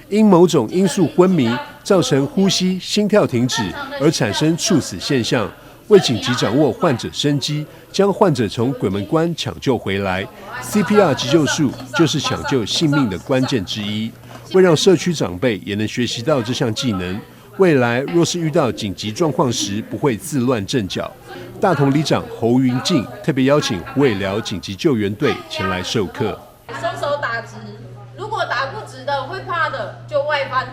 因某种因素昏迷，造成呼吸、心跳停止而产生猝死现象。为紧急掌握患者生机，将患者从鬼门关抢救回来 ，CPR 急救术就是抢救性命的关键之一。为让社区长辈也能学习到这项技能，未来若是遇到紧急状况时，不会自乱阵脚。大同里长侯云静特别邀请虎尾寮紧急救援队前来授课。双手打直，如果打不直的会怕的就外翻。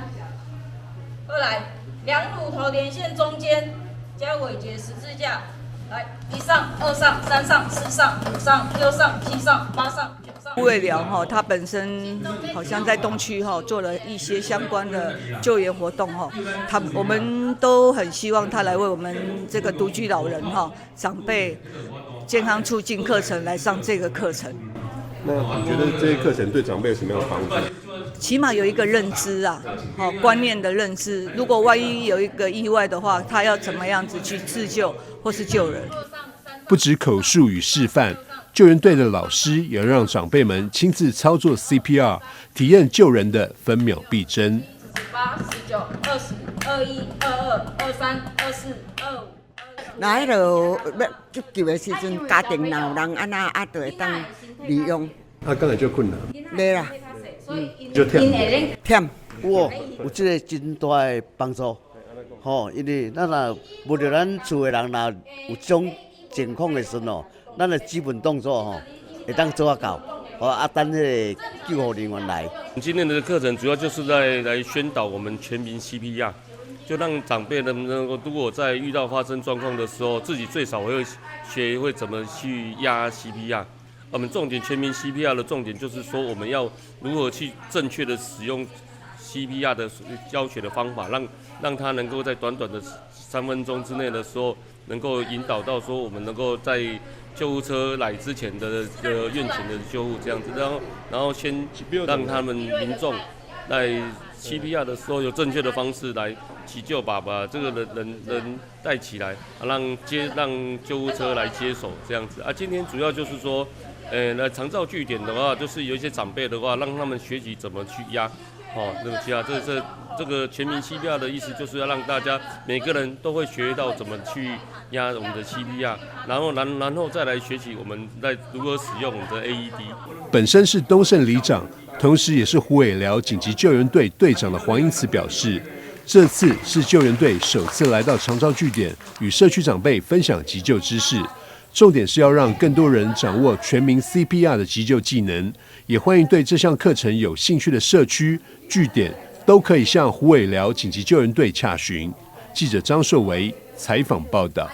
二来，两乳头连线中间。加尾节十字架，来1上2上3上4上5上6上7上8上9上。虎尾寮它本身好像在东区做了一些相关的救援活动我们都很希望他来为我们这个独居老人长辈健康促进课程来上这个课程。那你觉得这些课程对长辈有什么样的帮助？起码有一个认知观念的认知。如果万一有一个意外的话，他要怎么样子去自救或是救人？不止口述与示范，救援队的老师也要让长辈们亲自操作 CPR， 体验救人的分秒必争。18、19、20、21、22、23、24、25。来就要急救的时阵，家庭若有人安那就会当利用。刚才就困难。没啦。就忝，有这个真大的帮助，因为咱若无着咱厝的人若有这种情况的时候，咱的基本动作会当做到，等那个救护人员来。今天的课程主要就是来宣导我们全民 CPR， 就让长辈能够如果在遇到发生状况的时候，自己最少会学会怎么去压 CPR。我们重点全民 CPR 的重点就是说，我们要如何去正确的使用 CPR 的教学的方法，让他能够在短短的3分钟之内的时候，能够引导到说我们能够在救护车来之前的院前的救护这样子，然后先让他们民众在 CPR 的时候有正确的方式来急救，把这个人带起来，让救护车来接手这样子。今天主要就是说。那长照据点的话，就是有一些长辈的话，让他们学习怎么去压，那么这个全民 CPR 的意思就是要让大家每个人都会学到怎么去压我们的 CPR， 然后再来学习我们在如何使用我们的 AED。本身是东胜里长，同时也是虎尾寮紧急救援队队长的黄英慈表示，这次是救援队首次来到长照据点，与社区长辈分享急救知识。重点是要让更多人掌握全民 CPR 的急救技能，也欢迎对这项课程有兴趣的社区据点都可以向虎尾寮紧急救援队洽询。记者张硕维采访报道。